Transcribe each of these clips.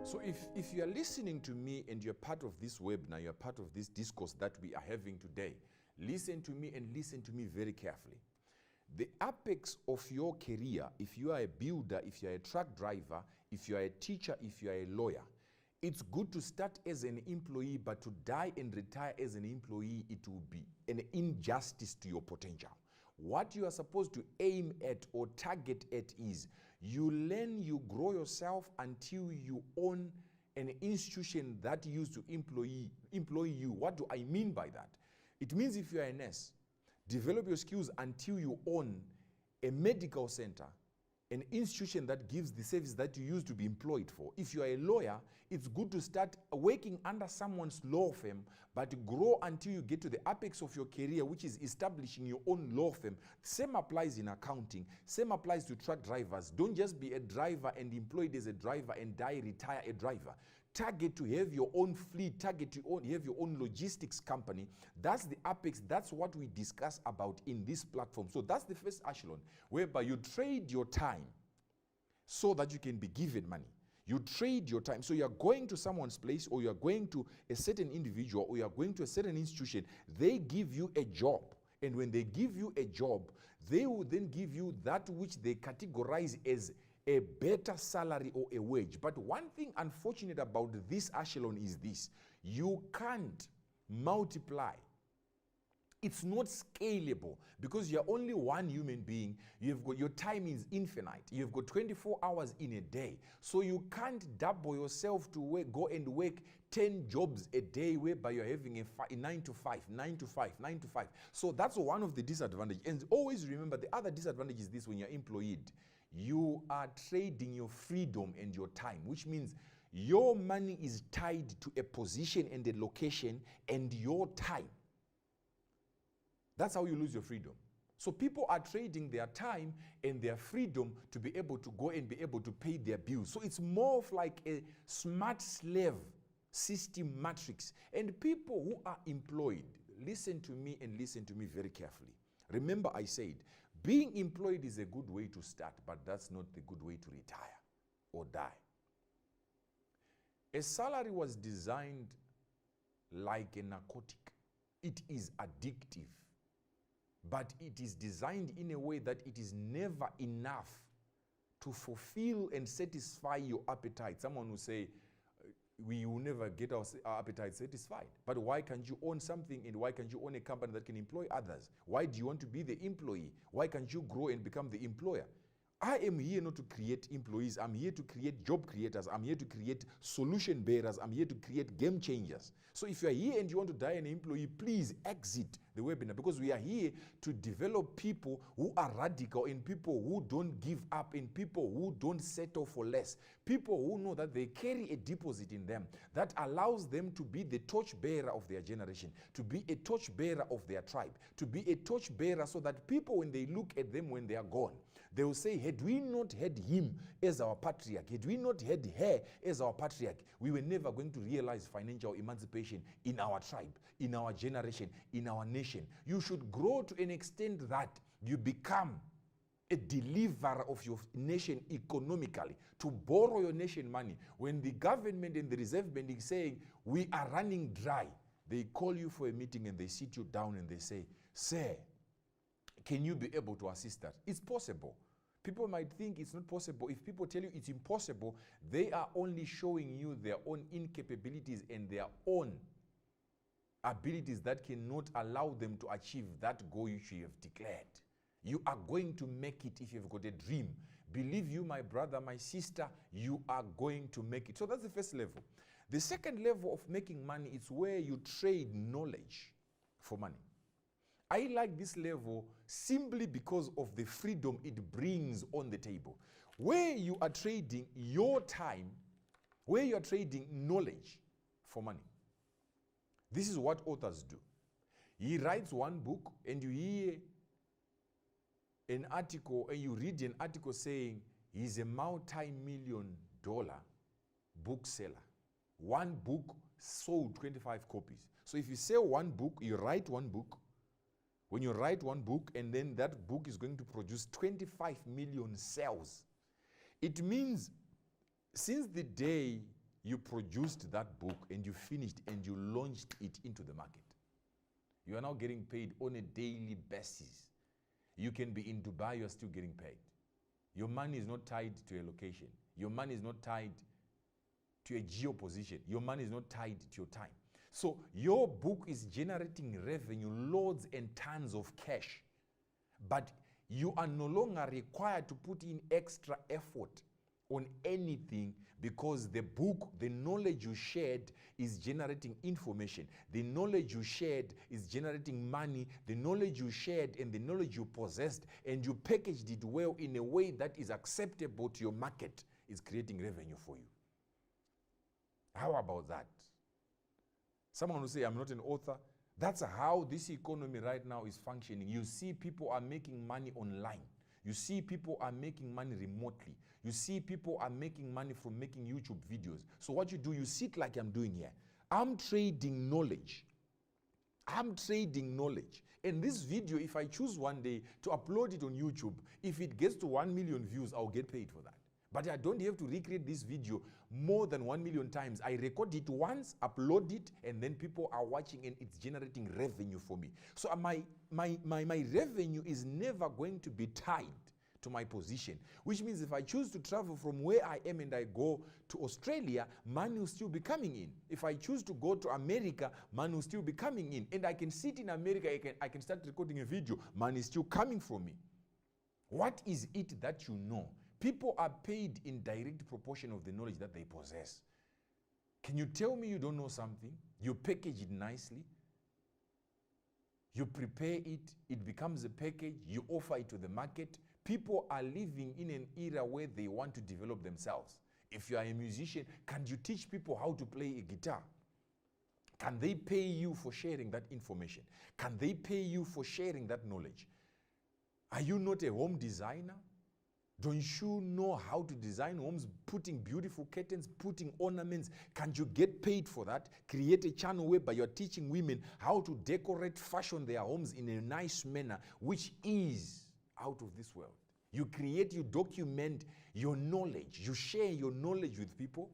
So if you are listening to me and you're part of this webinar, you're part of this discourse that we are having today, listen to me and listen to me very carefully. The apex of your career, if you are a builder, if you are a truck driver, if you are a teacher, if you are a lawyer, it's good to start as an employee, but to die and retire as an employee, it will be an injustice to your potential. What you are supposed to aim at or target at is you learn, you grow yourself until you own an institution that used to employ you. What do I mean by that? It means if you are a nurse, develop your skills until you own a medical center, an institution that gives the service that you used to be employed for. If you are a lawyer, it's good to start working under someone's law firm, but grow until you get to the apex of your career, which is establishing your own law firm. Same applies in accounting. Same applies to truck drivers. Don't just be a driver and employed as a driver and die, retire a driver. Target to have your own fleet, target to have your own logistics company. That's the apex. That's what we discuss about in this platform. So that's the first echelon, whereby you trade your time so that you can be given money. You trade your time. So you are going to someone's place, or you are going to a certain individual, or you are going to a certain institution. They give you a job. And when they give you a job, they will then give you that which they categorize as a better salary or a wage. But one thing unfortunate about this echelon is this: you can't multiply. It's not scalable because you're only one human being. You've got, your time is infinite. You've got 24 hours in a day. So you can't double yourself to work, go and work 10 jobs a day whereby you're having a 9 to 5, 9 to 5, 9 to 5. So that's one of the disadvantages. And always remember, the other disadvantage is this: when you're employed, you are trading your freedom and your time, which means your money is tied to a position and a location and your time. That's how you lose your freedom. So people are trading their time and their freedom to be able to go and be able to pay their bills. So it's more of like a smart slave system matrix. And people who are employed, listen to me and listen to me very carefully. Remember, I said, being employed is a good way to start, but that's not the good way to retire or die. A salary was designed like a narcotic. It is addictive. But it is designed in a way that it is never enough to fulfill and satisfy your appetite. Someone will say, we will never get our appetite satisfied. But why can't you own something, and why can't you own a company that can employ others? Why do you want to be the employee? Why can't you grow and become the employer? I am here not to create employees. I'm here to create job creators. I'm here to create solution bearers. I'm here to create game changers. So if you're here and you want to die an employee, please exit the webinar, because we are here to develop people who are radical, and people who don't give up, and people who don't settle for less. People who know that they carry a deposit in them that allows them to be the torch bearer of their generation, to be a torch bearer of their tribe, to be a torch bearer so that people, when they look at them when they are gone, they will say, had we not had him as our patriarch, had we not had her as our patriarch, we were never going to realize financial emancipation in our tribe, in our generation, in our nation. You should grow to an extent that you become a deliverer of your nation economically, to borrow your nation money. When the government and the Reserve Bank is saying, we are running dry, they call you for a meeting and they sit you down and they say, sir, can you be able to assist us? It's possible. People might think it's not possible. If people tell you it's impossible, they are only showing you their own incapabilities and their own abilities that cannot allow them to achieve that goal which you have declared. You are going to make it if you've got a dream. Believe you, my brother, my sister, you are going to make it. So that's the first level. The second level of making money is where you trade knowledge for money. I like this level simply because of the freedom it brings on the table. Where you are trading your time, where you are trading knowledge for money. This is what authors do. He writes one book and you hear an article, and you read an article saying he's a multi-million-dollar bookseller. One book sold 25 copies. So if you sell one book, you write one book. When you write one book, and then that book is going to produce 25 million sales, it means since the day you produced that book and you finished and you launched it into the market. You are now getting paid on a daily basis. You can be in Dubai, you are still getting paid. Your money is not tied to a location. Your money is not tied to a geo position. Your money is not tied to your time. So your book is generating revenue, loads and tons of cash. But you are no longer required to put in extra effort on anything, because the book, the knowledge you shared is generating information. The knowledge you shared is generating money. The knowledge you shared and the knowledge you possessed, and you packaged it well in a way that is acceptable to your market, is creating revenue for you. How about that? Someone will say, I'm not an author. That's how this economy right now is functioning. You see people are making money online. You see people are making money remotely. You see people are making money from making YouTube videos. So what you do, you sit like I'm doing here. I'm trading knowledge. I'm trading knowledge. And this video, if I choose one day to upload it on YouTube, if it gets to 1 million views, I'll get paid for that. But I don't have to recreate this video more than 1 million times. I record it once, upload it, and then people are watching and it's generating revenue for me. So my revenue is never going to be tied to my position, which means if I choose to travel from where I am and I go to Australia, money will still be coming in. If I choose to go to America, money will still be coming in. And I can sit in America, I can start recording a video, money is still coming from me. What is it that you know? People are paid in direct proportion of the knowledge that they possess. Can you tell me you don't know something? You package it nicely. You prepare it. It becomes a package. You offer it to the market. People are living in an era where they want to develop themselves. If you are a musician, can you teach people how to play a guitar? Can they pay you for sharing that information? Can they pay you for sharing that knowledge? Are you not a home designer? Don't you know how to design homes, putting beautiful curtains, putting ornaments? Can't you get paid for that? Create a channel whereby you're teaching women how to decorate, fashion their homes in a nice manner, which is out of this world. You create, you document your knowledge. You share your knowledge with people.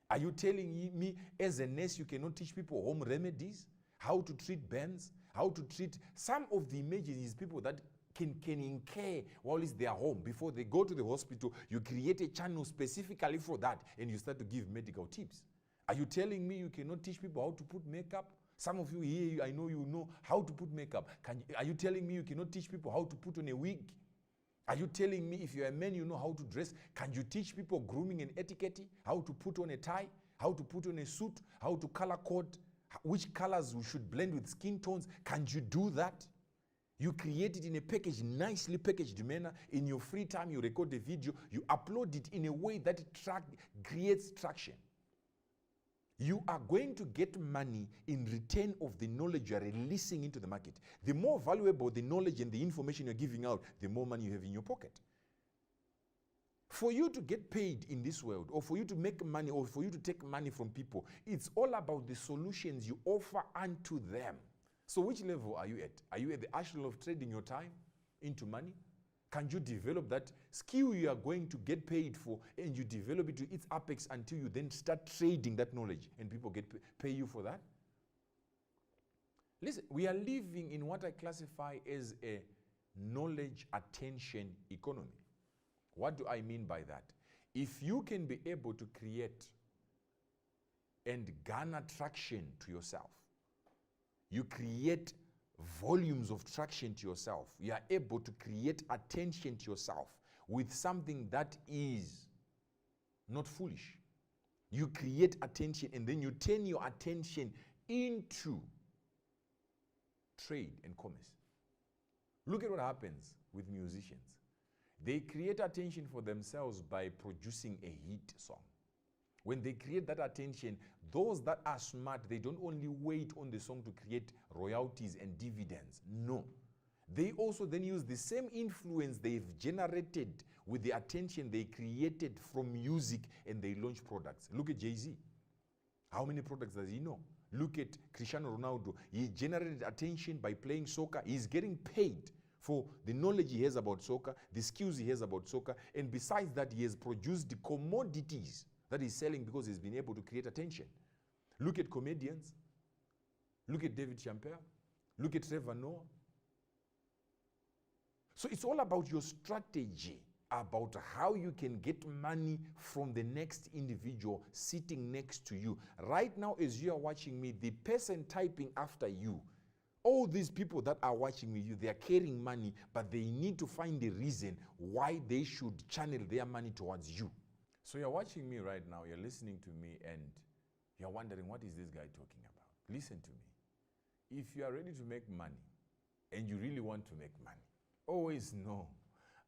Are you telling me as a nurse you cannot teach people home remedies? How to treat burns? How to treat some of the images people that can incur while it's their home. Before they go to the hospital, you create a channel specifically for that and you start to give medical tips. Are you telling me you cannot teach people how to put makeup? Some of you here, I know you know how to put makeup. Are you telling me you cannot teach people how to put on a wig? Are you telling me if you're a man you know how to dress? Can you teach people grooming and etiquette? How to put on a tie? How to put on a suit? How to color code? Which colors we should blend with skin tones? Can you do that? You create it in a package, nicely packaged manner. In your free time, you record a video, you upload it in a way that creates traction. You are going to get money in return of the knowledge you are releasing into the market. The more valuable the knowledge and the information you're giving out, the more money you have in your pocket. For you to get paid in this world, or for you to make money, or for you to take money from people, it's all about the solutions you offer unto them. So which level are you at? Are you at the arsenal of trading your time into money? Can you develop that skill you are going to get paid for, and you develop it to its apex until you then start trading that knowledge and people pay you for that? Listen, we are living in what I classify as a knowledge attention economy. What do I mean by that? If you can be able to create and garner traction to yourself, you create volumes of traction to yourself. You are able to create attention to yourself with something that is not foolish. You create attention and then you turn your attention into trade and commerce. Look at what happens with musicians. They create attention for themselves by producing a hit song. When they create that attention, those that are smart, they don't only wait on the song to create royalties and dividends. No. They also then use the same influence they've generated with the attention they created from music, and they launch products. Look at Jay-Z. How many products does he know? Look at Cristiano Ronaldo. He generated attention by playing soccer. He's getting paid for the knowledge he has about soccer, the skills he has about soccer, and besides that, he has produced the commodities that he's selling because he's been able to create attention. Look at comedians. Look at David Chappelle. Look at Trevor Noah. So it's all about your strategy, about how you can get money from the next individual sitting next to you. Right now, as you are watching me, the person typing after you, all these people that are watching me, they are carrying money, but they need to find a reason why they should channel their money towards you. So you're watching me right now, you're listening to me, and you're wondering, what is this guy talking about? Listen to me. If you are ready to make money, and you really want to make money, always know,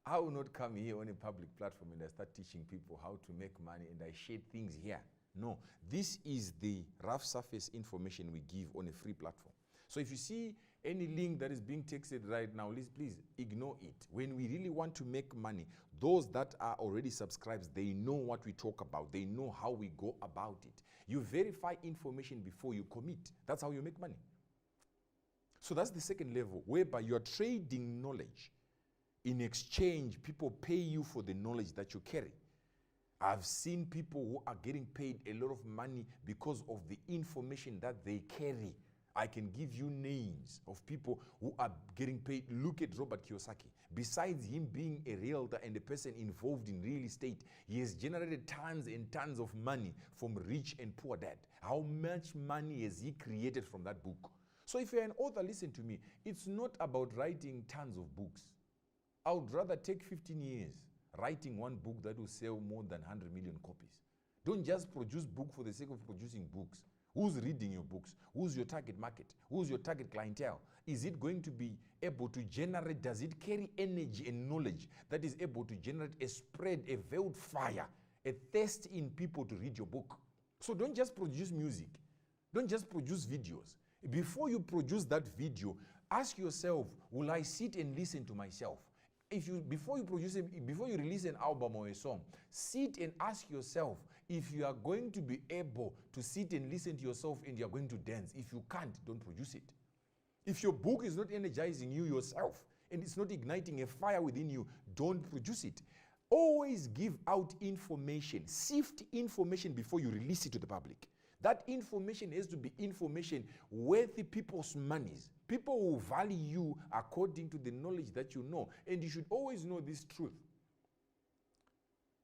I will not come here on a public platform and I start teaching people how to make money and I share things here. No, this is the rough surface information we give on a free platform. So if you see any link that is being texted right now, please ignore it. When we really want to make money, those that are already subscribed, they know what we talk about. They know how we go about it. You verify information before you commit. That's how you make money. So that's the second level, whereby you're trading knowledge. In exchange, people pay you for the knowledge that you carry. I've seen people who are getting paid a lot of money because of the information that they carry. I can give you names of people who are getting paid. Look at Robert Kiyosaki. Besides him being a realtor and a person involved in real estate, he has generated tons and tons of money from rich and poor dad. How much money has he created from that book? So if you're an author, listen to me. It's not about writing tons of books. I would rather take 15 years writing one book that will sell more than 100 million copies. Don't just produce book for the sake of producing books. Who's reading your books? Who's your target market? Who's your target clientele? Is it going to be able to generate, does it carry energy and knowledge that is able to generate a spread, a veiled fire, a thirst in people to read your book? So don't just produce music. Don't just produce videos. Before you produce that video, ask yourself, will I sit and listen to myself? Before you release an album or a song, sit and ask yourself if you are going to be able to sit and listen to yourself and you are going to dance. If you can't, don't produce it. If your book is not energizing you yourself and it's not igniting a fire within you, don't produce it. Always give out information, sift information before you release it to the public. That information has to be information worthy people's monies. People will value you according to the knowledge that you know. And you should always know this truth.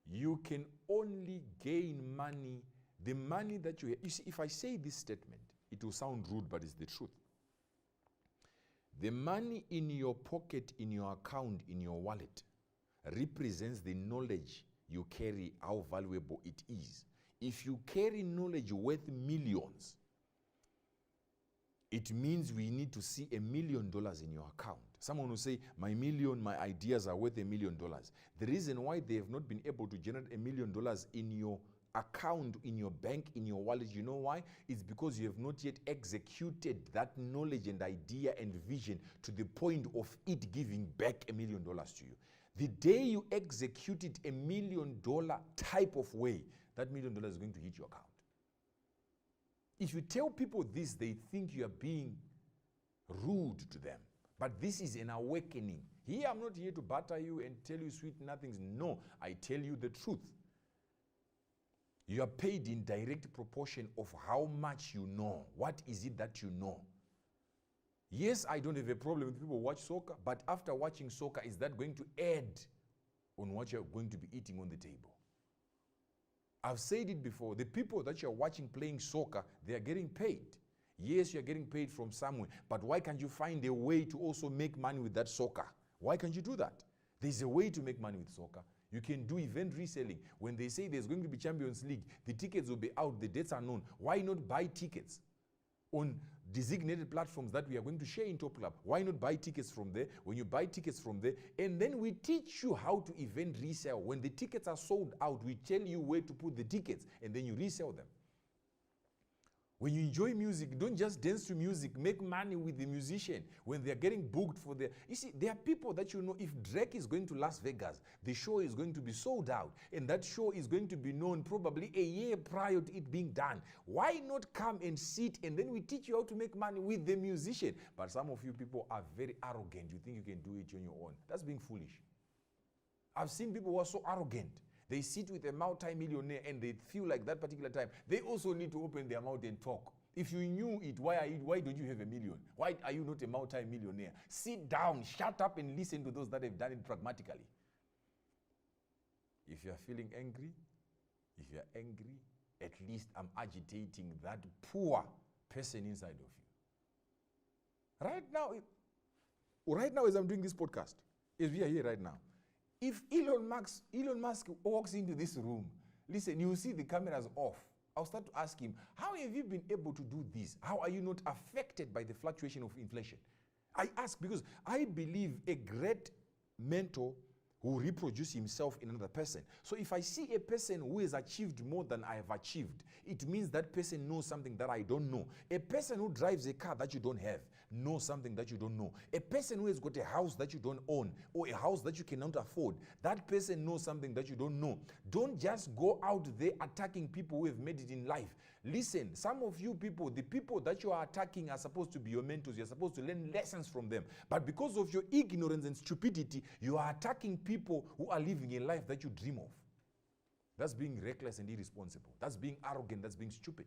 You can only gain money, the money that you have. You see, if I say this statement, it will sound rude, but it's the truth. The money in your pocket, in your account, in your wallet, represents the knowledge you carry, how valuable it is. If you carry knowledge worth millions, it means we need to see $1 million in your account. Someone will say, my ideas are worth $1 million. The reason why they have not been able to generate $1 million in your account, in your bank, in your wallet, you know why? It's because you have not yet executed that knowledge and idea and vision to the point of it giving back $1 million to you. The day you execute it $1 million type of way, that $1 million is going to hit your account. If you tell people this, they think you are being rude to them. But this is an awakening. Here, I'm not here to batter you and tell you sweet nothings. No, I tell you the truth. You are paid in direct proportion of how much you know. What is it that you know? Yes, I don't have a problem with people who watch soccer, but after watching soccer, is that going to add on what you're going to be eating on the table? I've said it before, the people that you're watching playing soccer, they are getting paid. Yes, you're getting paid from somewhere, but why can't you find a way to also make money with that soccer? Why can't you do that? There's a way to make money with soccer. You can do event reselling. When they say there's going to be Champions League, the tickets will be out, the dates are known. Why not buy tickets on designated platforms that we are going to share in Top Club? Why not buy tickets from there? When you buy tickets from there, and then we teach you how to event resell. When the tickets are sold out, we tell you where to put the tickets, and then you resell them. When you enjoy music, don't just dance to music, make money with the musician. When they're getting booked for their... You see, there are people that you know, if Drake is going to Las Vegas, the show is going to be sold out, and that show is going to be known probably a year prior to it being done. Why not come and sit, and then we teach you how to make money with the musician? But some of you people are very arrogant. You think you can do it on your own. That's being foolish. I've seen people who are so arrogant. they sit with a multi-millionaire and they feel like that particular time, they also need to open their mouth and talk. If you knew it, why don't you have a million? Why are you not a multi-millionaire? Sit down, shut up and listen to those that have done it pragmatically. If you are feeling angry, at least I'm agitating that poor person inside of you. Right now as I'm doing this podcast, as we are here right now, if Elon Musk walks into this room, listen, you will see the cameras off. I'll start to ask him, how have you been able to do this? How are you not affected by the fluctuation of inflation? I ask because I believe a great mentor will reproduce himself in another person. So if I see a person who has achieved more than I have achieved, it means that person knows something that I don't know. A person who drives a car that you don't have knows something that you don't know. A person who has got a house that you don't own or a house that you cannot afford, that person knows something that you don't know. Don't just go out there attacking people who have made it in life. Listen, some of you people, the people that you are attacking are supposed to be your mentors. You're supposed to learn lessons from them. But because of your ignorance and stupidity, you are attacking people who are living a life that you dream of. That's being reckless and irresponsible. That's being arrogant. That's being stupid.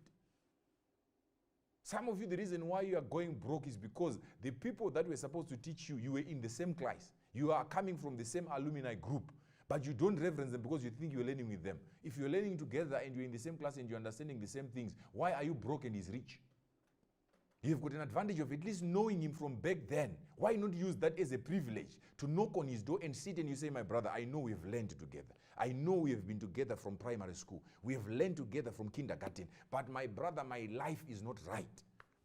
Some of you, the reason why you are going broke is because the people that were supposed to teach you, you were in the same class. You are coming from the same alumni group, but you don't reverence them because you think you're learning with them. If you're learning together and you're in the same class and you're understanding the same things, why are you broke and he's rich? You've got an advantage of at least knowing him from back then. Why not use that as a privilege to knock on his door and sit and you say, my brother, I know we've learned together. I know we have been together from primary school. We have learned together from kindergarten. But my brother, my life is not right.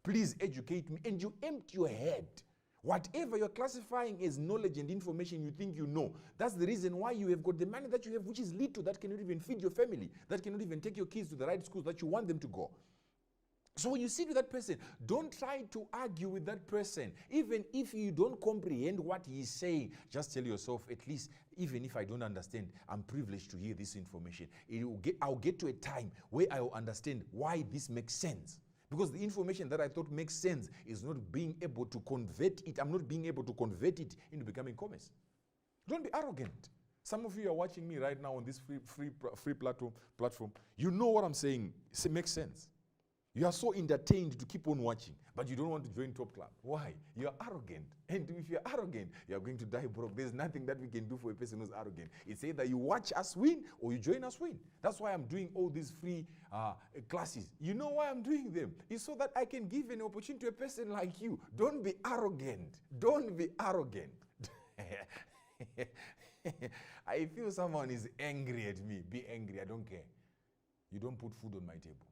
Please educate me. And you empty your head. Whatever you're classifying as knowledge and information you think you know, that's the reason why you have got the money that you have, which is little, that cannot even feed your family, that cannot even take your kids to the right schools that you want them to go. So when you sit with that person, don't try to argue with that person. Even if you don't comprehend what he is saying, just tell yourself, at least, even if I don't understand, I'm privileged to hear this information. I'll get to a time where I will understand why this makes sense. Because the information that I thought makes sense is not being able to convert it. I'm not being able to convert it into becoming commerce. Don't be arrogant. Some of you are watching me right now on this free platform. You know what I'm saying. It makes sense. You are so entertained to keep on watching, but you don't want to join Top Club. Why? You are arrogant. And if you're arrogant, you are going to die broke. There's nothing that we can do for a person who's arrogant. It's either you watch us win or you join us win. That's why I'm doing all these free classes. You know why I'm doing them? It's so that I can give an opportunity to a person like you. Don't be arrogant. Don't be arrogant. I feel someone is angry at me. Be angry. I don't care. You don't put food on my table.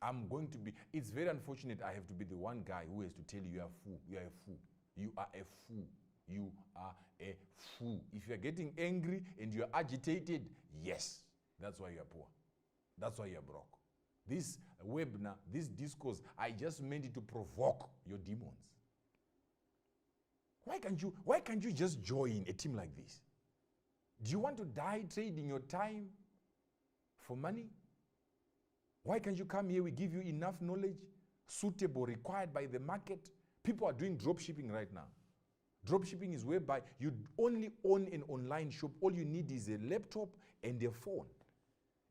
I'm going to be, it's very unfortunate I have to be the one guy who has to tell you you are a fool. You are a fool. You are a fool. You are a fool. If you're getting angry and you're agitated, yes, that's why you're poor. That's why you're broke. This webinar, this discourse, I just meant it to provoke your demons. Why can't you just join a team like this? Do you want to die trading your time for money? Why can't you come here? We give you enough knowledge, suitable, required by the market. People are doing drop shipping right now. Drop shipping is whereby you only own an online shop. All you need is a laptop and a phone.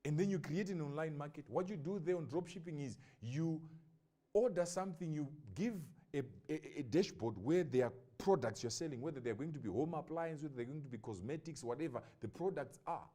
And then you create an online market. What you do there on drop shipping is you order something, you give a dashboard where there are products you're selling, whether they're going to be home appliances, whether they're going to be cosmetics, whatever the products are.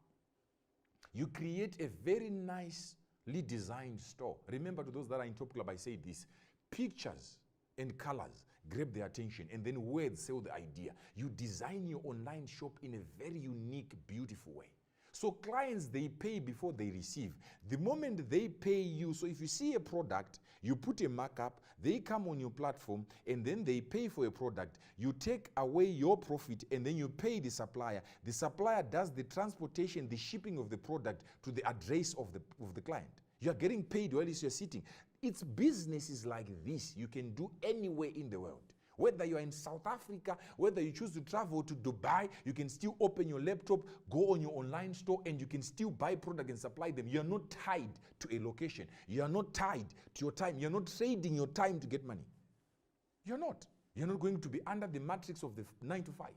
You create a very nicely designed store. Remember, to those that are in Top Club, I say this: pictures and colors grab their attention, and then words sell the idea. You design your online shop in a very unique, beautiful way. So clients, they pay before they receive. The moment they pay you, so if you see a product, you put a markup, they come on your platform, and then they pay for a product. You take away your profit, and then you pay the supplier. The supplier does the transportation, the shipping of the product to the address of the client. You are getting paid while you're sitting. It's businesses like this you can do anywhere in the world. Whether you're in South Africa, whether you choose to travel to Dubai, you can still open your laptop, go on your online store, and you can still buy product and supply them. You're not tied to a location. You're not tied to your time. You're not trading your time to get money. You're not. You're not going to be under the matrix of the 9 to 5.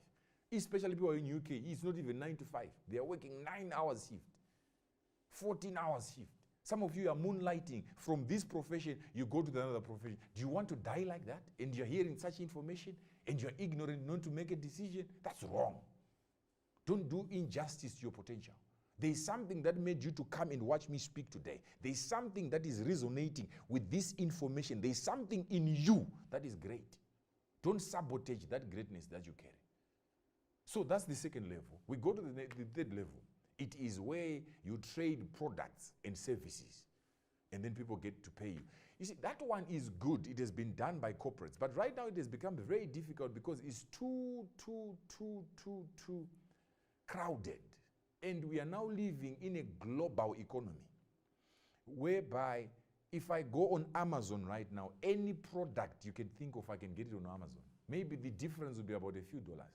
Especially people in UK, it's not even 9 to 5. They are working 9-hour shift, 14-hour shift. Some of you are moonlighting from this profession, you go to another profession. Do you want to die like that? And you're hearing such information and you're ignorant not to make a decision? That's wrong. Don't do injustice to your potential. There is something that made you to come and watch me speak today. There is something that is resonating with this information. There is something in you that is great. Don't sabotage that greatness that you carry. So that's the second level. We go to the third level. It is where you trade products and services, and then people get to pay you. You see, that one is good. It has been done by corporates. But right now it has become very difficult because it's too crowded. And we are now living in a global economy whereby if I go on Amazon right now, any product you can think of, I can get it on Amazon. Maybe the difference will be about a few dollars.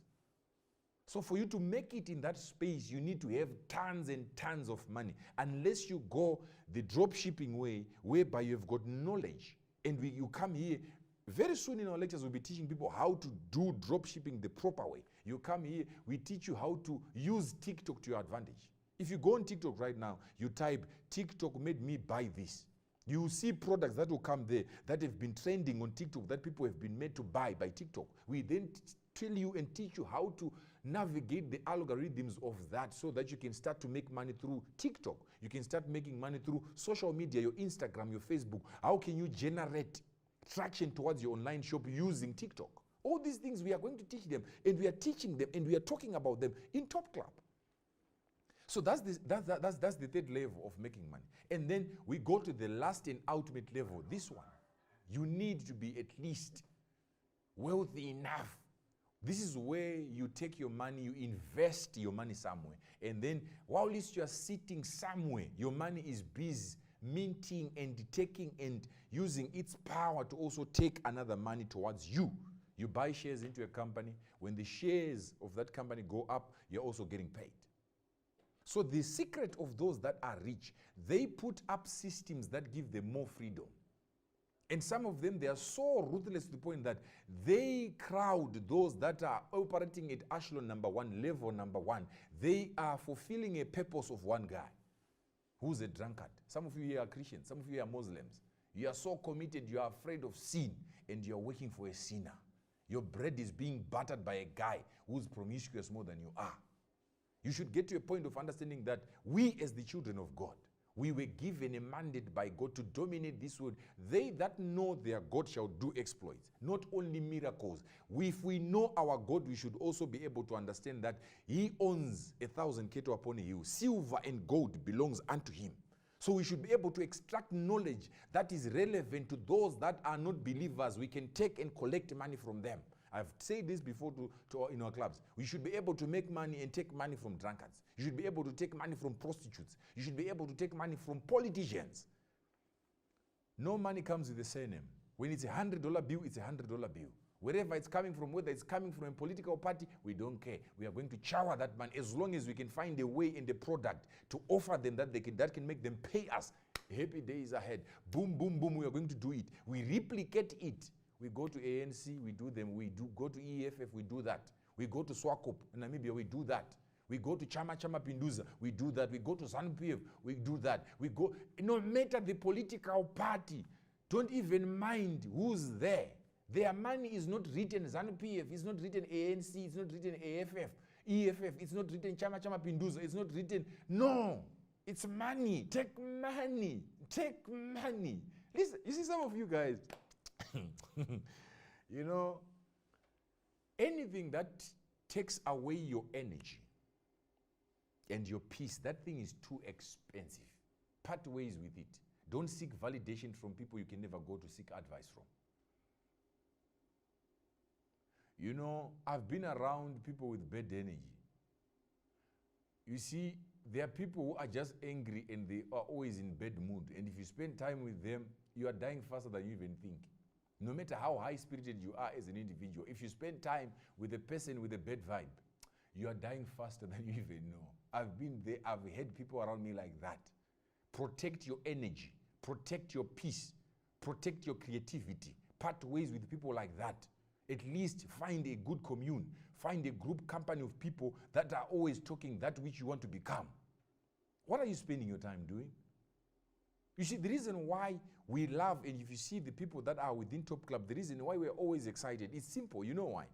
So for you to make it in that space, you need to have tons and tons of money. Unless you go the drop shipping way, whereby you've got knowledge. And you come here, very soon in our lectures, we'll be teaching people how to do drop shipping the proper way. You come here, we teach you how to use TikTok to your advantage. If you go on TikTok right now, you type, TikTok made me buy this. You will see products that will come there that have been trending on TikTok, that people have been made to buy by TikTok. We then tell you and teach you how to navigate the algorithms of that so that you can start to make money through TikTok. You can start making money through social media, your Instagram, your Facebook. How can you generate traction towards your online shop using TikTok? All these things we are going to teach them, and we are teaching them, and we are talking about them in Top Club. So that's the third level of making money. And then we go to the last and ultimate level, this one. You need to be at least wealthy enough. This is where you take your money, you invest your money somewhere. And then while you are sitting somewhere, your money is busy minting and taking and using its power to also take another money towards you. You buy shares into a company. When the shares of that company go up, you're also getting paid. So the secret of those that are rich, they put up systems that give them more freedom. And some of them, they are so ruthless to the point that they crowd those that are operating at echelon number one, level number one. They are fulfilling a purpose of one guy who's a drunkard. Some of you here are Christians. Some of you are Muslims. You are so committed, you are afraid of sin, and you are working for a sinner. Your bread is being buttered by a guy who's promiscuous more than you are. You should get to a point of understanding that we as the children of God, we were given a mandate by God to dominate this world. They that know their God shall do exploits, not only miracles. If we know our God, we should also be able to understand that he owns 1,000 cattle upon a hill. Silver and gold belongs unto him. So we should be able to extract knowledge that is relevant to those that are not believers. We can take and collect money from them. I've said this before in our clubs. We should be able to make money and take money from drunkards. You should be able to take money from prostitutes. You should be able to take money from politicians. No money comes with the surname. When it's $100 bill, it's $100 bill. Wherever it's coming from, whether it's coming from a political party, we don't care. We are going to shower that money as long as we can find a way in the product to offer them that can make them pay us. Happy days ahead. Boom, boom, boom. We are going to do it. We replicate it. We go to ANC, we do them. We do go to EFF, we do that. We go to Swakop in Namibia, we do that. We go to Chama Pinduza, we do that. We go to ZANU-PF, we do that. We go, no matter the political party, don't even mind who's there. Their money is not written ZANU-PF, it's not written ANC, it's not written EFF, it's not written Chama Pinduza, it's not written, no. It's money. Take money. Take money. Listen, you see some of you guys, you know, anything that takes away your energy and your peace, that thing is too expensive. Part ways with it. Don't seek validation from people you can never go to seek advice from. You know, I've been around people with bad energy. You see, there are people who are just angry and they are always in bad mood. And if you spend time with them, you are dying faster than you even think. No matter how high-spirited you are as an individual, if you spend time with a person with a bad vibe, you are dying faster than you even know. I've been there, I've had people around me like that. Protect your energy, protect your peace, protect your creativity. Part ways with people like that. At least find a good commune. find a group company of people that are always talking that which you want to become. What are you spending your time doing? You see, the reason why we love, and if you see the people that are within Top Club, the reason why we're always excited, it's simple. You know why?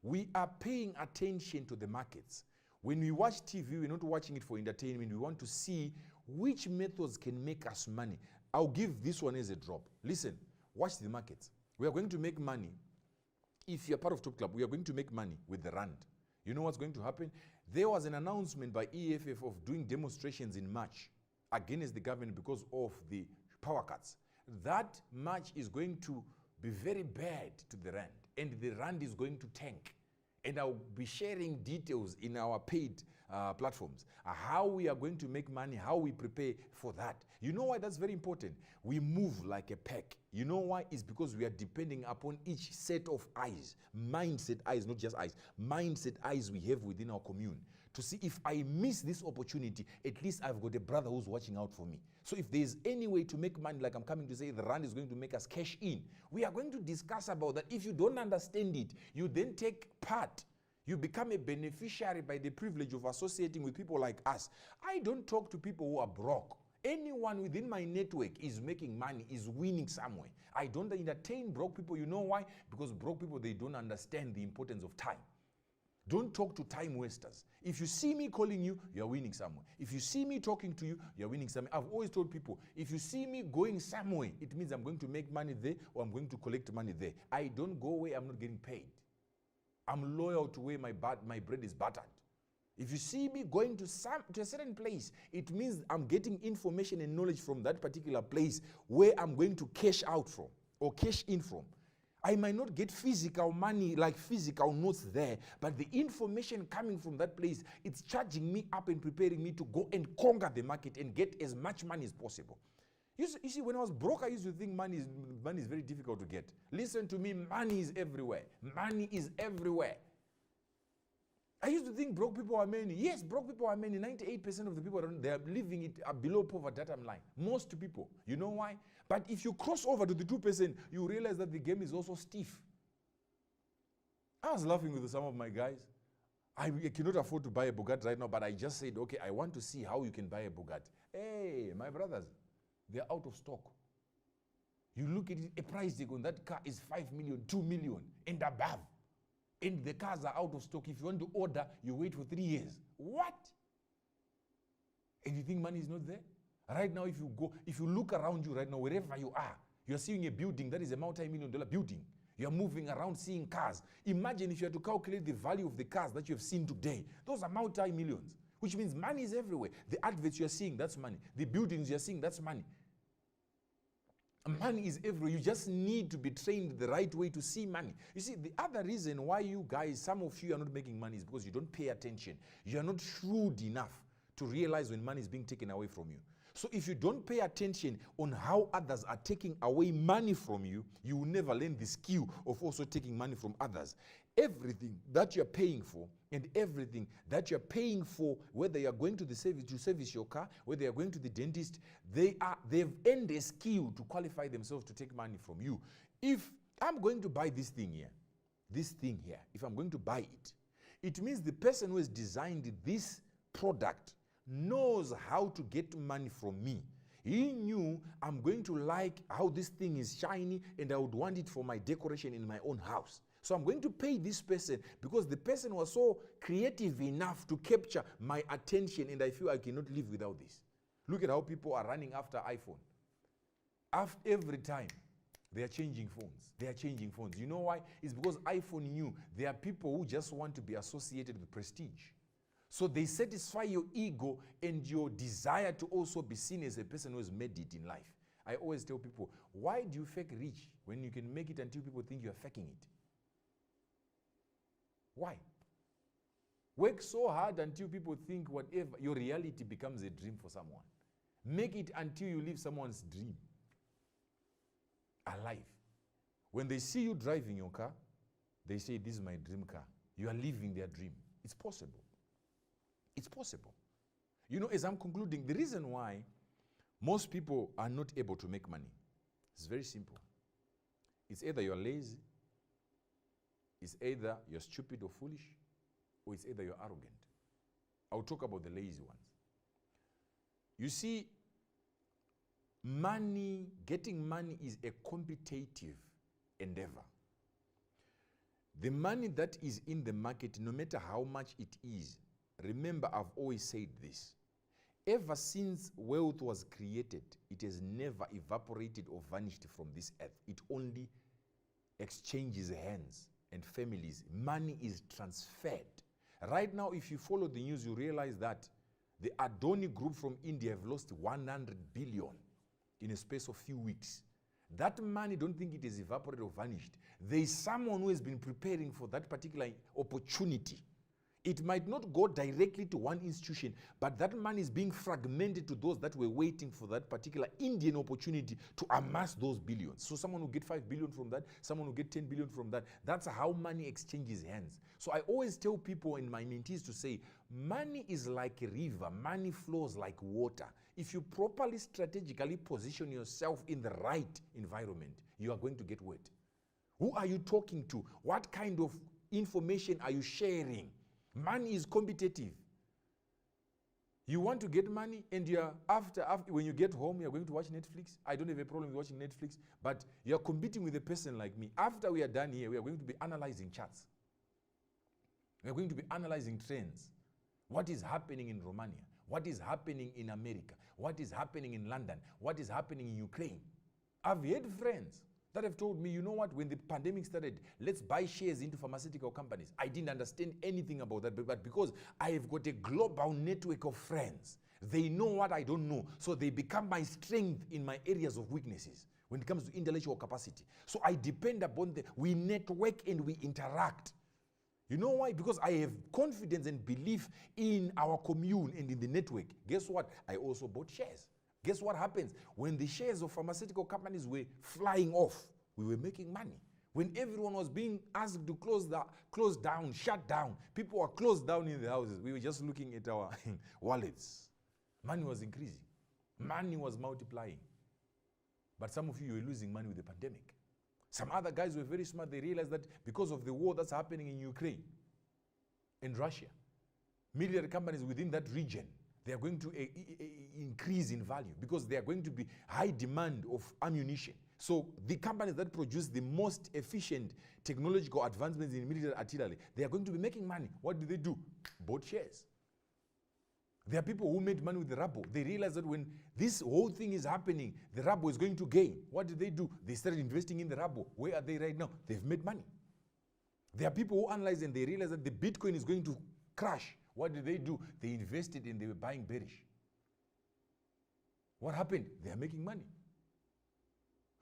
We are paying attention to the markets. When we watch TV, we're not watching it for entertainment. We want to see which methods can make us money. I'll give this one as a drop. Listen, watch the markets. We are going to make money. If you're part of Top Club, we are going to make money with the rand. You know what's going to happen? There was an announcement by EFF of doing demonstrations in March against the government because of the power cuts. That March is going to be very bad to the rand, and the rand is going to tank. And I'll be sharing details in our paid platforms, how we are going to make money, how we prepare for that. You know why that's very important? We move like a pack. You know why? It's because we are depending upon each set of eyes, mindset eyes, not just eyes, mindset eyes we have within our commune. To see if I miss this opportunity, at least I've got a brother who's watching out for me. So if there's any way to make money, like I'm coming to say, the rand is going to make us cash in, we are going to discuss about that. If you don't understand it, you then take part. You become a beneficiary by the privilege of associating with people like us. I don't talk to people who are broke. Anyone within my network is making money, is winning somewhere. I don't entertain broke people. You know why? Because broke people, they don't understand the importance of time. Don't talk to time wasters. If you see me calling you, you're winning somewhere. If you see me talking to you, you're winning somewhere. I've always told people, if you see me going somewhere, it means I'm going to make money there or I'm going to collect money there. I don't go where I'm not getting paid. I'm loyal to where my bread is buttered. If you see me going to a certain place, it means I'm getting information and knowledge from that particular place where I'm going to cash out from or cash in from. I might not get physical money, like physical notes there, but the information coming from that place, it's charging me up and preparing me to go and conquer the market and get as much money as possible. You see, when I was broke, I used to think money is very difficult to get. Listen to me, money is everywhere. Money is everywhere. I used to think broke people are many. Yes, broke people are many. 98% of the people, they are living it below poverty line. Most people. You know why? But if you cross over to the 2%, you realize that the game is also stiff. I was laughing with some of my guys. I cannot afford to buy a Bugatti right now, but I just said, okay, I want to see how you can buy a Bugatti. Hey, my brothers, they're out of stock. You look at it, a price tag on that car is 5 million, 2 million, and above. And the cars are out of stock. If you want to order, you wait for 3 years. What? And you think money is not there? Right now, if you look around you right now, wherever you are, you're seeing a building that is a multi-million-dollar building. You're moving around seeing cars. Imagine if you had to calculate the value of the cars that you have seen today. Those are multi-millions, which means money is everywhere. The adverts you're seeing, that's money. The buildings you're seeing, that's money. Money is everywhere. You just need to be trained the right way to see money. You see, the other reason why you guys, some of you are not making money is because you don't pay attention. You are not shrewd enough to realize when money is being taken away from you. So if you don't pay attention on how others are taking away money from you, you will never learn the skill of also taking money from others. Everything that you're paying for and everything that you're paying for, whether you're going to the service to service your car, whether you're going to the dentist, they've earned a skill to qualify themselves to take money from you. If I'm going to buy this thing here, if I'm going to buy it, it means the person who has designed this product knows how to get money from me. He knew I'm going to like how this thing is shiny and I would want it for my decoration in my own house. So I'm going to pay this person because the person was so creative enough to capture my attention, and I feel I cannot live without this. Look at how people are running after iPhone. Every time they are changing phones. You know why? It's because iPhone knew there are people who just want to be associated with prestige. So they satisfy your ego and your desire to also be seen as a person who has made it in life. I always tell people, why do you fake rich when you can make it until people think you're faking it? Why? Work so hard until people think whatever, your reality becomes a dream for someone. Make it until you live someone's dream alive. When they see you driving your car, they say, this is my dream car. You are living their dream. It's possible. It's possible. You know, as I'm concluding, the reason why most people are not able to make money is very simple. It's either you're lazy, it's either you're stupid or foolish, or it's either you're arrogant. I'll talk about the lazy ones. You see, getting money is a competitive endeavor. The money that is in the market, no matter how much it is, remember, I've always said this. Ever since wealth was created, it has never evaporated or vanished from this earth. It only exchanges hands and families. Money is transferred. Right now, if you follow the news, you realize that the Adani group from India have lost 100 billion in a space of few weeks. That money, don't think it has evaporated or vanished. There is someone who has been preparing for that particular opportunity. It might not go directly to one institution, but that money is being fragmented to those that were waiting for that particular Indian opportunity to amass those billions. So someone will get 5 billion from that, someone will get 10 billion from that. That's how money exchanges hands. So I always tell people in my mentees to say, money is like a river, money flows like water. If you properly strategically position yourself in the right environment, you are going to get wet. Who are you talking to? What kind of information are you sharing? Money is competitive. You want to get money, and you're after when you get home, you're going to watch Netflix. I don't have a problem with watching Netflix, but you're competing with a person like me. After we are done here, we are going to be analyzing charts. We are going to be analyzing trends. What is happening in Romania? What is happening in America? What is happening in London? What is happening in Ukraine? I've had friends that have told me, you know what, when the pandemic started, let's buy shares into pharmaceutical companies. I didn't understand anything about that, but because I have got a global network of friends, they know what I don't know, so they become my strength in my areas of weaknesses when it comes to intellectual capacity. So I depend upon them. We network and we interact. You know why? Because I have confidence and belief in our commune and in the network. Guess what? I also bought shares. Guess what happens? When the shares of pharmaceutical companies were flying off, we were making money. When everyone was being asked to close down, shut down, people were closed down in the houses, we were just looking at our wallets. Money was increasing. Money was multiplying. But some of you were losing money with the pandemic. Some other guys were very smart. They realized that because of the war that's happening in Ukraine and Russia, military companies within that region, they are going to increase in value because there are going to be high demand of ammunition. So the companies that produce the most efficient technological advancements in military artillery, they are going to be making money. What do? Bought shares. There are people who made money with the ruble. They realized that when this whole thing is happening, the ruble is going to gain. What did? They started investing in the ruble. Where are they right now? They've made money. There are people who analyze and they realize that the Bitcoin is going to crash. What did? They invested and they were buying bearish. What happened? They are making money.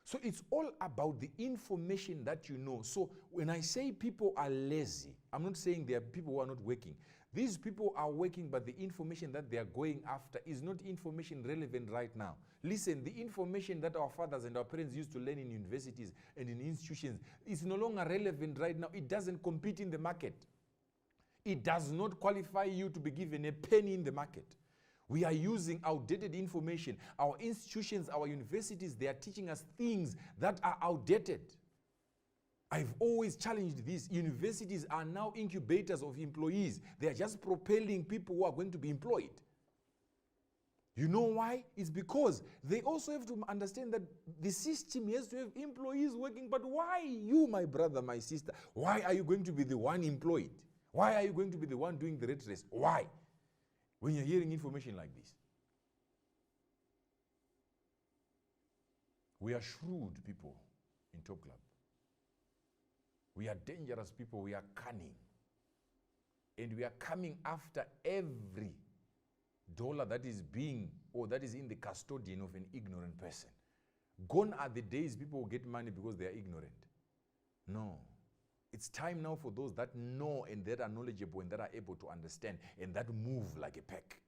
So it's all about the information that you know. So when I say people are lazy, I'm not saying there are people who are not working. These people are working, but the information that they are going after is not information relevant right now. Listen, the information that our fathers and our parents used to learn in universities and in institutions is no longer relevant right now. It doesn't compete in the market. It does not qualify you to be given a penny in the market. We are using outdated information. Our institutions, our universities, they are teaching us things that are outdated. I've always challenged this. Universities are now incubators of employees. They are just propelling people who are going to be employed. You know why? It's because they also have to understand that the system has to have employees working. But why you, my brother, my sister? Why are you going to be the one employed? Why are you going to be the one doing the rat race? Why? When you're hearing information like this. We are shrewd people in Top Club. We are dangerous people. We are cunning. And we are coming after every dollar that is being or that is in the custodian of an ignorant person. Gone are the days people will get money because they are ignorant. No. It's time now for those that know and that are knowledgeable and that are able to understand and that move like a pack.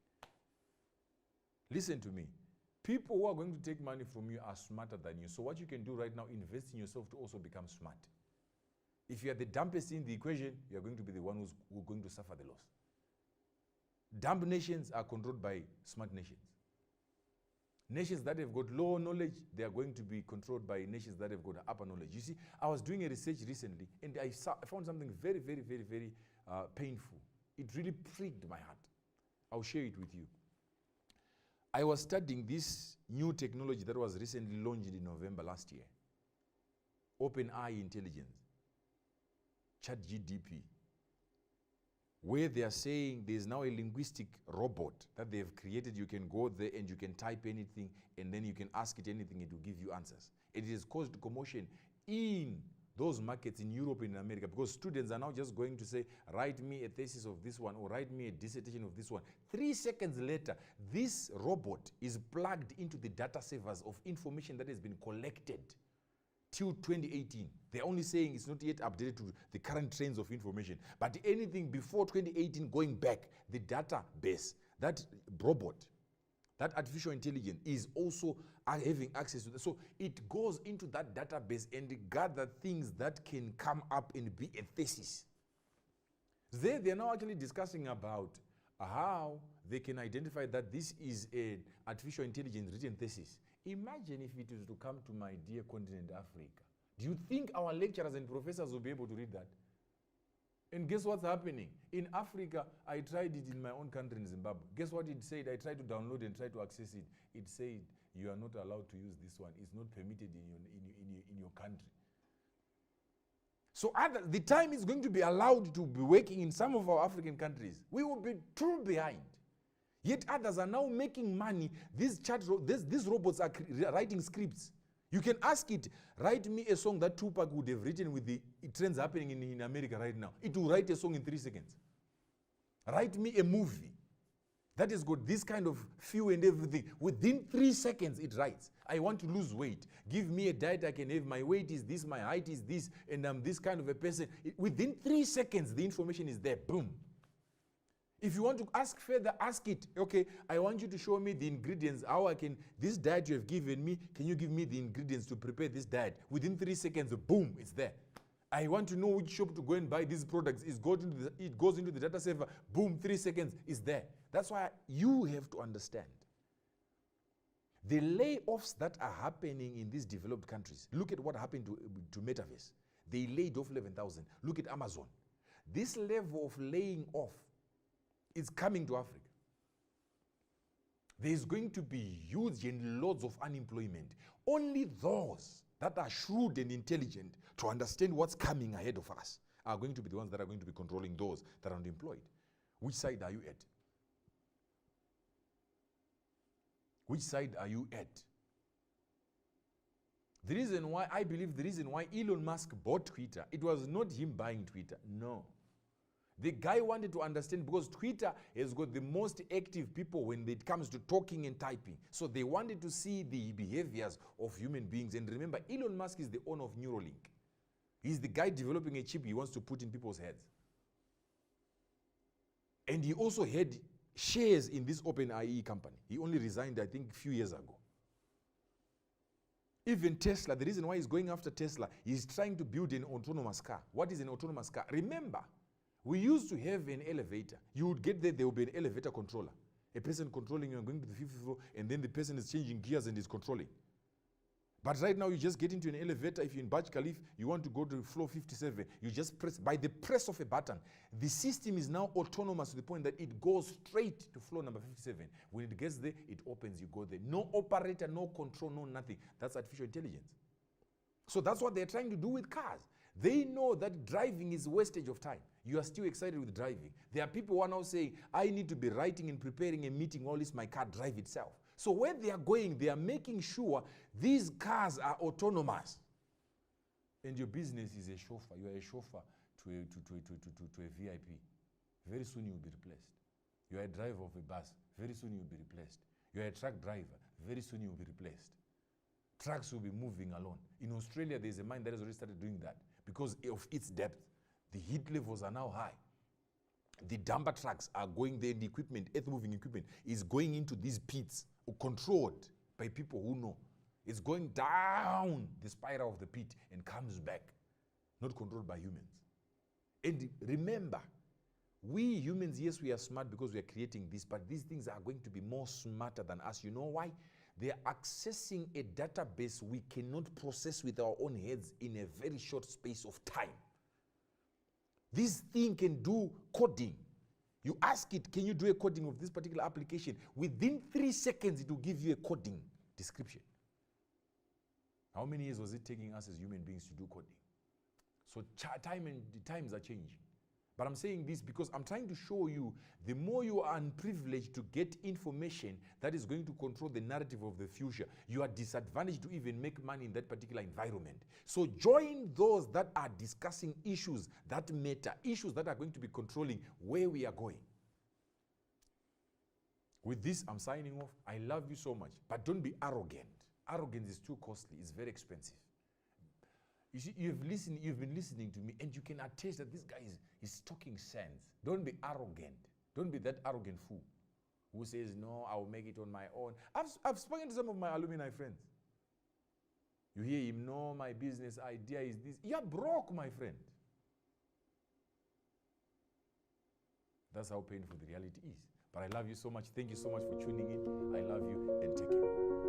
Listen to me. People who are going to take money from you are smarter than you. So what you can do right now, invest in yourself to also become smart. If you are the dumbest in the equation, you are going to be the one who's going to suffer the loss. Dumb nations are controlled by smart nations. Nations that have got low knowledge, they are going to be controlled by nations that have got upper knowledge. You see, I was doing a research recently, and I found something very, very, very, very painful. It really pricked my heart. I'll share it with you. I was studying this new technology that was recently launched in November last year. OpenAI Intelligence, ChatGPT, where they are saying there's now a linguistic robot that they have created. You can go there and you can type anything, and then you can ask it anything, it will give you answers. It has caused commotion in those markets in Europe and in America, because students are now just going to say, write me a thesis of this one, or write me a dissertation of this one. 3 seconds later, this robot is plugged into the data servers of information that has been collected till 2018. They're only saying it's not yet updated to the current trends of information. But anything before 2018 going back, the database, that robot, that artificial intelligence is also having access to that. So it goes into that database and gather things that can come up and be a thesis. They're now actually discussing about how they can identify that this is an artificial intelligence written thesis. Imagine if it is to come to my dear continent, Africa. Do you think our lecturers and professors will be able to read that? And guess what's happening? In Africa, I tried it in my own country in Zimbabwe. Guess what it said? I tried to download and try to access it. It said, you are not allowed to use this one. It's not permitted in your country. So the time is going to be allowed to be working in some of our African countries. We will be too behind. Yet others are now making money. These robots are writing scripts. You can ask it, write me a song that Tupac would have written with the trends happening in America right now. It will write a song in 3 seconds. Write me a movie that has got this kind of feel and everything. Within 3 seconds, it writes. I want to lose weight. Give me a diet I can have. My weight is this, my height is this, and I'm this kind of a person. Within 3 seconds, the information is there. Boom. If you want to ask further, ask it. Okay, I want you to show me the ingredients, how I can, this diet you have given me, can you give me the ingredients to prepare this diet? Within 3 seconds, boom, it's there. I want to know which shop to go and buy these products. It goes into the data server, boom, 3 seconds, it's there. That's why you have to understand. The layoffs that are happening in these developed countries, look at what happened to Metaverse. They laid off 11,000. Look at Amazon. This level of laying off is coming to Africa. There is going to be huge and loads of unemployment. Only those that are shrewd and intelligent to understand what's coming ahead of us are going to be the ones that are going to be controlling those that are unemployed. Which side are you at? Which side are you at? The reason why, I believe the reason why Elon Musk bought Twitter, it was not him buying Twitter, no. The guy wanted to understand, because Twitter has got the most active people when it comes to talking and typing. So they wanted to see the behaviors of human beings. And remember, Elon Musk is the owner of Neuralink. He's the guy developing a chip he wants to put in people's heads. And he also had shares in this OpenAI company. He only resigned, I think, a few years ago. Even Tesla, the reason why he's going after Tesla, he's trying to build an autonomous car. What is an autonomous car? Remember, we used to have an elevator. You would get there will be an elevator controller. A person controlling you and going to the 5th floor, and then the person is changing gears and is controlling. But right now, you just get into an elevator. If you're in Burj Khalifa, you want to go to floor 57, you just press, by the press of a button, the system is now autonomous to the point that it goes straight to floor number 57. When it gets there, it opens, you go there. No operator, no control, no nothing. That's artificial intelligence. So that's what they're trying to do with cars. They know that driving is wastage of time. You are still excited with driving. There are people who are now saying, I need to be writing and preparing a meeting, all this, my car drive itself. So where they are going, they are making sure these cars are autonomous. And your business is a chauffeur. You are a chauffeur to a VIP. Very soon you will be replaced. You are a driver of a bus. Very soon you will be replaced. You are a truck driver. Very soon you will be replaced. Trucks will be moving alone. In Australia, there is a mine that has already started doing that. Because of its depth, the heat levels are now high. The dumper trucks are going there, the equipment, earth-moving equipment, is going into these pits, controlled by people who know. It's going down the spiral of the pit and comes back, not controlled by humans. And remember, we humans, yes, we are smart because we are creating this, but these things are going to be more smarter than us. You know why? They are accessing a database we cannot process with our own heads in a very short space of time. This thing can do coding. You ask it, can you do a coding of this particular application? Within 3 seconds, it will give you a coding description. How many years was it taking us as human beings to do coding? So times are changing. But I'm saying this because I'm trying to show you, the more you are unprivileged to get information that is going to control the narrative of the future, you are disadvantaged to even make money in that particular environment. So join those that are discussing issues that matter, issues that are going to be controlling where we are going. With this, I'm signing off. I love you so much, but don't be arrogant. Arrogance is too costly. It's very expensive. You see, you've been listening to me, and you can attest that this guy is talking sense. Don't be arrogant. Don't be that arrogant fool who says, no, I will make it on my own. I've spoken to some of my alumni friends. You hear him, no, my business idea is this. You're broke, my friend. That's how painful the reality is. But I love you so much. Thank you so much for tuning in. I love you, and take care.